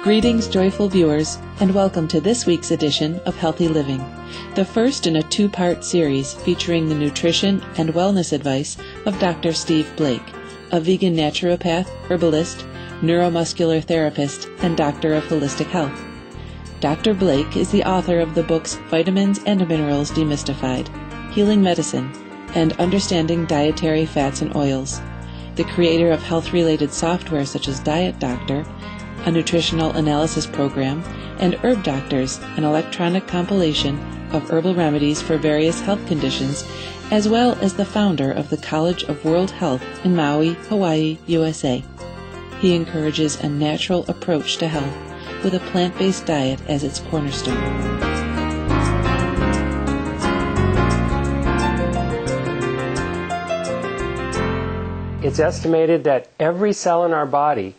Greetings, joyful viewers, and welcome to this week's edition of Healthy Living, the first in a two-part series featuring the nutrition and wellness advice of Dr. Steve Blake, a vegan naturopath, herbalist, neuromuscular therapist, and doctor of holistic health. Dr. Blake is the author of the books Vitamins and Minerals Demystified, Healing Medicine, and Understanding Dietary Fats and Oils, the creator of health-related software such as Diet Doctor, a nutritional analysis program, and Herb Doctors, an electronic compilation of herbal remedies for various health conditions, as well as the founder of the College of World Health in Maui, Hawaii, USA. He encourages a natural approach to health with a plant-based diet as its cornerstone. It's estimated that every cell in our body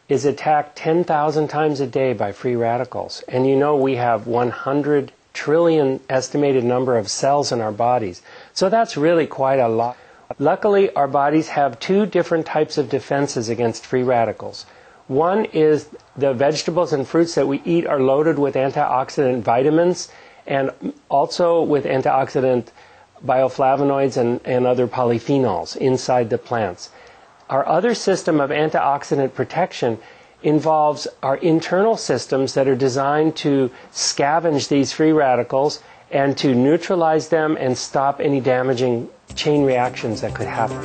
is attacked 10,000 times a day by free radicals. And you know we have 100 trillion estimated number of cells in our bodies. So that's really quite a lot. Luckily, our bodies have two different types of defenses against free radicals. One is the vegetables and fruits that we eat are loaded with antioxidant vitamins and also with antioxidant bioflavonoids and other polyphenols inside the plants. Our other system of antioxidant protection involves our internal systems that are designed to scavenge these free radicals and to neutralize them and stop any damaging chain reactions that could happen.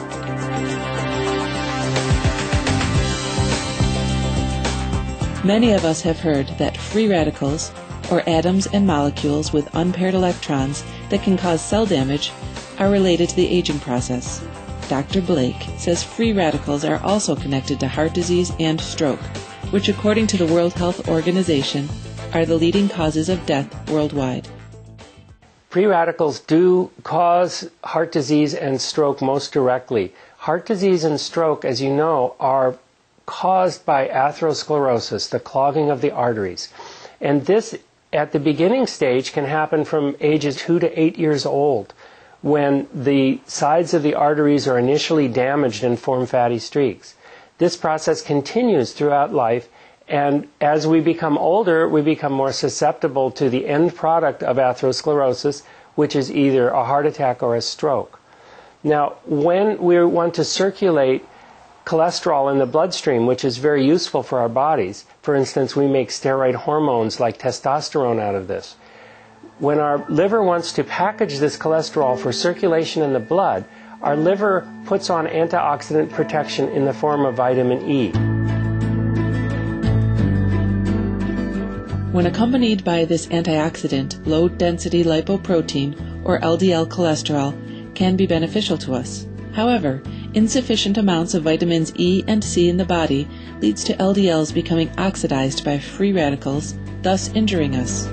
Many of us have heard that free radicals, or atoms and molecules with unpaired electrons that can cause cell damage, are related to the aging process. Dr. Blake says free radicals are also connected to heart disease and stroke, which according to the World Health Organization are the leading causes of death worldwide. Free radicals do cause heart disease and stroke most directly. Heart disease and stroke, as you know, are caused by atherosclerosis, the clogging of the arteries. And this, at the beginning stage, can happen from ages 2 to 8 years old, when the sides of the arteries are initially damaged and form fatty streaks. This process continues throughout life, and as we become older, we become more susceptible to the end product of atherosclerosis, which is either a heart attack or a stroke. Now, when we want to circulate cholesterol in the bloodstream, which is very useful for our bodies, for instance, we make steroid hormones like testosterone out of this. When our liver wants to package this cholesterol for circulation in the blood, our liver puts on antioxidant protection in the form of vitamin E. When accompanied by this antioxidant, low-density lipoprotein, or LDL cholesterol, can be beneficial to us. However, insufficient amounts of vitamins E and C in the body leads to LDLs becoming oxidized by free radicals, thus injuring us.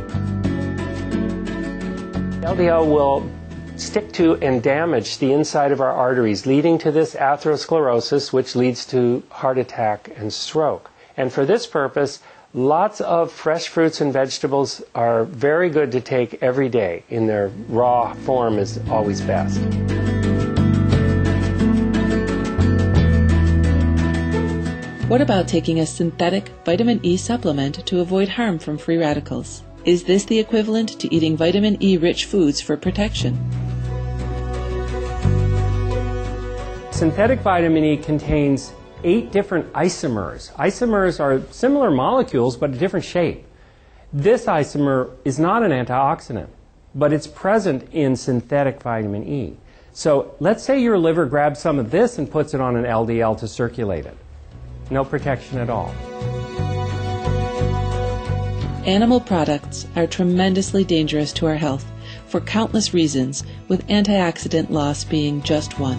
LDL will stick to and damage the inside of our arteries, leading to this atherosclerosis, which leads to heart attack and stroke. And for this purpose, lots of fresh fruits and vegetables are very good to take every day. In their raw form is always best. What about taking a synthetic vitamin E supplement to avoid harm from free radicals? Is this the equivalent to eating vitamin E-rich foods for protection? Synthetic vitamin E contains 8 different isomers. Isomers are similar molecules but a different shape. This isomer is not an antioxidant, but it's present in synthetic vitamin E. So let's say your liver grabs some of this and puts it on an LDL to circulate it. No protection at all. Animal products are tremendously dangerous to our health for countless reasons, with antioxidant loss being just one.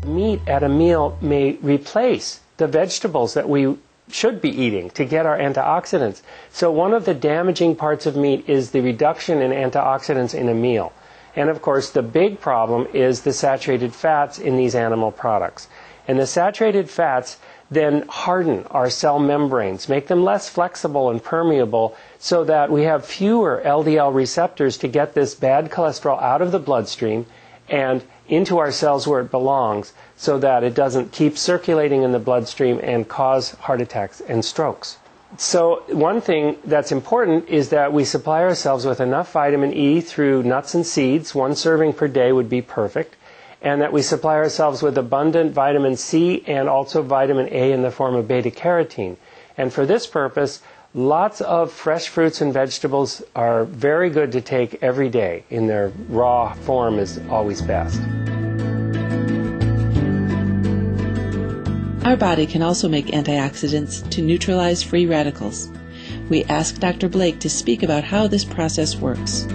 Meat at a meal may replace the vegetables that we should be eating to get our antioxidants. So one of the damaging parts of meat is the reduction in antioxidants in a meal. And of course, the big problem is the saturated fats in these animal products. And the saturated fats then harden our cell membranes, make them less flexible and permeable so that we have fewer LDL receptors to get this bad cholesterol out of the bloodstream and into our cells where it belongs so that it doesn't keep circulating in the bloodstream and cause heart attacks and strokes. So one thing that's important is that we supply ourselves with enough vitamin E through nuts and seeds. 1 serving per day would be perfect. And that we supply ourselves with abundant vitamin C and also vitamin A in the form of beta-carotene. And for this purpose, lots of fresh fruits and vegetables are very good to take every day. In their raw form is always best. Our body can also make antioxidants to neutralize free radicals. We asked Dr. Blake to speak about how this process works.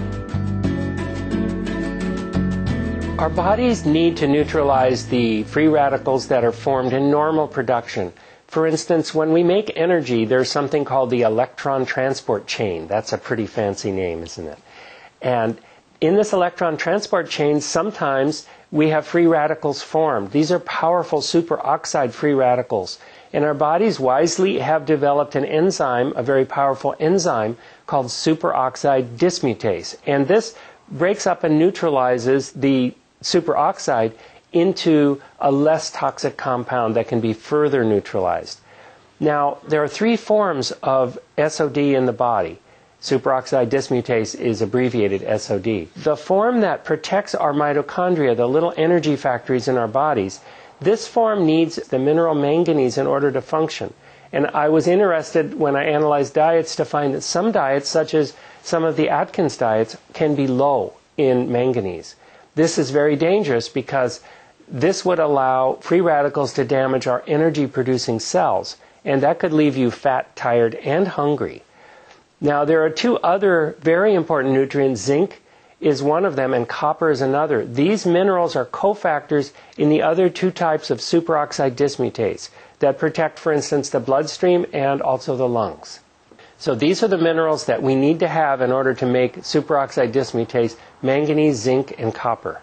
Our bodies need to neutralize the free radicals that are formed in normal production. For instance, when we make energy, there's something called the electron transport chain. That's a pretty fancy name, isn't it? And in this electron transport chain, sometimes we have free radicals formed. These are powerful superoxide free radicals. And our bodies wisely have developed an enzyme, a very powerful enzyme, called superoxide dismutase. And this breaks up and neutralizes the superoxide into a less toxic compound that can be further neutralized. Now, there are 3 forms of SOD in the body. Superoxide dismutase is abbreviated SOD. The form that protects our mitochondria, the little energy factories in our bodies, this form needs the mineral manganese in order to function. And I was interested when I analyzed diets to find that some diets, such as some of the Atkins diets, can be low in manganese. This is very dangerous because this would allow free radicals to damage our energy-producing cells, and that could leave you fat, tired, and hungry. Now, there are 2 other very important nutrients. Zinc is one of them, and copper is another. These minerals are cofactors in the other 2 types of superoxide dismutase that protect, for instance, the bloodstream and also the lungs. So these are the minerals that we need to have in order to make superoxide dismutase: manganese, zinc, and copper.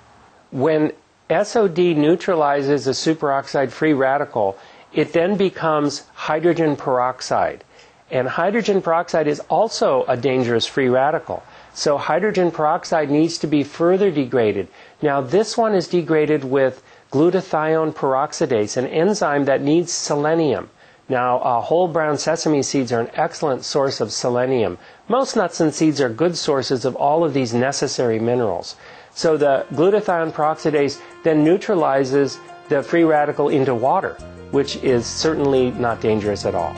When SOD neutralizes a superoxide free radical, it then becomes hydrogen peroxide. And hydrogen peroxide is also a dangerous free radical. So hydrogen peroxide needs to be further degraded. Now this one is degraded with glutathione peroxidase, an enzyme that needs selenium. Now, whole brown sesame seeds are an excellent source of selenium. Most nuts and seeds are good sources of all of these necessary minerals. So the glutathione peroxidase then neutralizes the free radical into water, which is certainly not dangerous at all.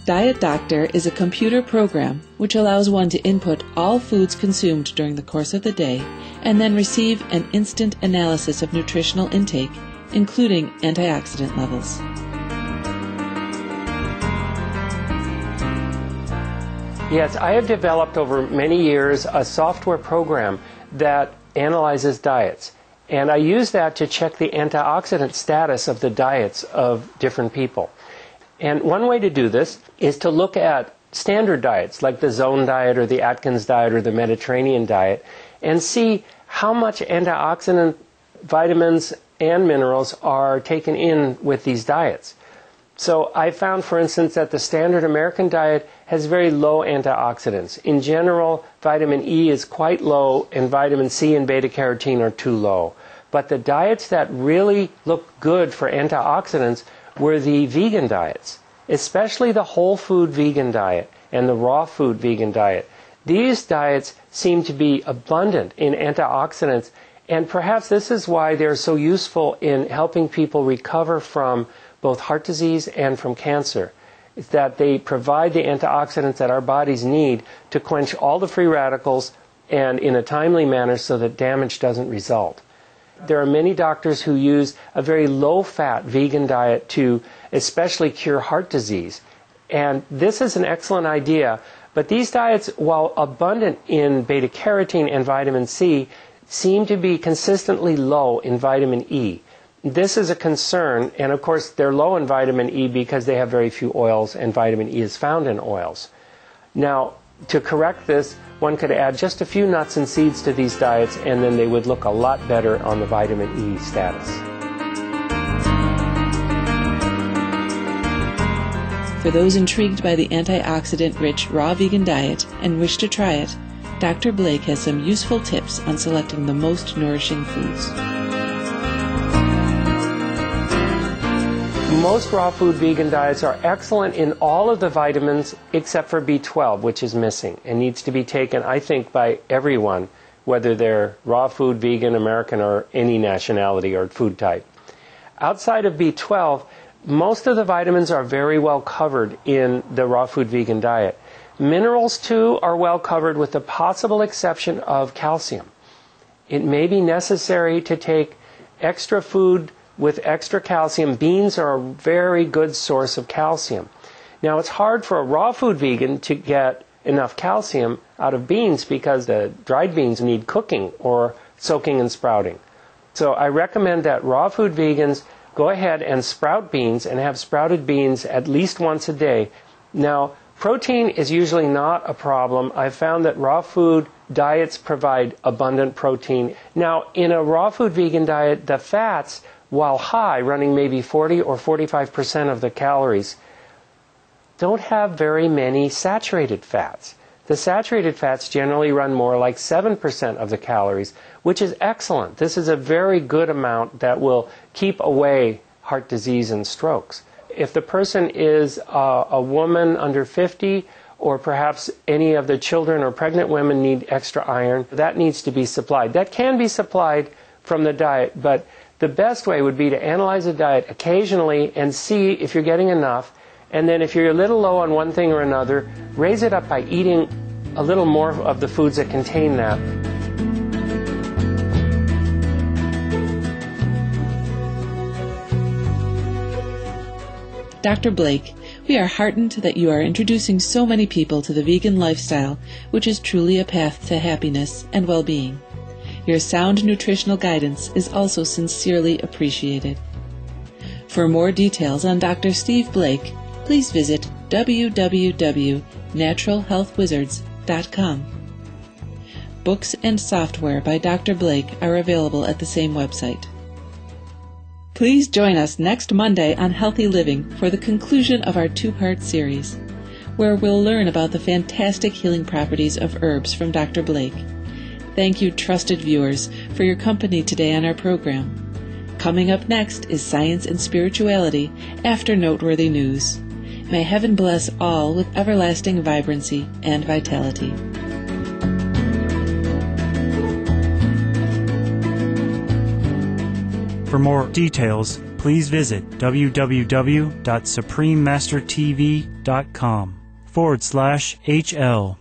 Diet Doctor is a computer program which allows one to input all foods consumed during the course of the day and then receive an instant analysis of nutritional intake, including antioxidant levels. Yes, I have developed over many years a software program that analyzes diets. And I use that to check the antioxidant status of the diets of different people. And one way to do this is to look at standard diets like the Zone diet or the Atkins diet or the Mediterranean diet and see how much antioxidant vitamins and minerals are taken in with these diets. So I found, for instance, that the standard American diet has very low antioxidants. In general, vitamin E is quite low and vitamin C and beta-carotene are too low. But the diets that really look good for antioxidants were the vegan diets, especially the whole food vegan diet and the raw food vegan diet. These diets seem to be abundant in antioxidants, and perhaps this is why they're so useful in helping people recover from both heart disease and from cancer. It's that they provide the antioxidants that our bodies need to quench all the free radicals and in a timely manner so that damage doesn't result. There are many doctors who use a very low-fat vegan diet to especially cure heart disease. And this is an excellent idea. But these diets, while abundant in beta-carotene and vitamin C, seem to be consistently low in vitamin E. This is a concern, and of course they're low in vitamin E because they have very few oils, and vitamin E is found in oils. Now, to correct this, one could add just a few nuts and seeds to these diets, and then they would look a lot better on the vitamin E status. For those intrigued by the antioxidant-rich raw vegan diet and wish to try it, Dr. Blake has some useful tips on selecting the most nourishing foods. Most raw food vegan diets are excellent in all of the vitamins except for B12, which is missing and needs to be taken, I think, by everyone, whether they're raw food, vegan, American, or any nationality or food type. Outside of B12, most of the vitamins are very well covered in the raw food vegan diet. Minerals, too, are well covered with the possible exception of calcium. It may be necessary to take extra food with extra calcium. Beans are a very good source of calcium. Now, it's hard for a raw food vegan to get enough calcium out of beans because the dried beans need cooking or soaking and sprouting. So I recommend that raw food vegans go ahead and sprout beans and have sprouted beans at least once a day. Now, protein is usually not a problem. I've found that raw food diets provide abundant protein. Now, in a raw food vegan diet, the fats, while high, running maybe 40 or 45% of the calories, don't have very many saturated fats. The saturated fats generally run more like 7% of the calories, which is excellent. This is a very good amount that will keep away heart disease and strokes. If the person is a woman under 50, or perhaps any of the children or pregnant women need extra iron, that needs to be supplied. That can be supplied from the diet, but the best way would be to analyze the diet occasionally and see if you're getting enough. And then if you're a little low on one thing or another, raise it up by eating a little more of the foods that contain that. Dr. Blake, we are heartened that you are introducing so many people to the vegan lifestyle, which is truly a path to happiness and well-being. Your sound nutritional guidance is also sincerely appreciated. For more details on Dr. Steve Blake, please visit www.naturalhealthwizards.com. Books and software by Dr. Blake are available at the same website. Please join us next Monday on Healthy Living for the conclusion of our two-part series, where we'll learn about the fantastic healing properties of herbs from Dr. Blake. Thank you, trusted viewers, for your company today on our program. Coming up next is Science and Spirituality after Noteworthy News. May heaven bless all with everlasting vibrancy and vitality. For more details, please visit www.suprememastertv.com/HL.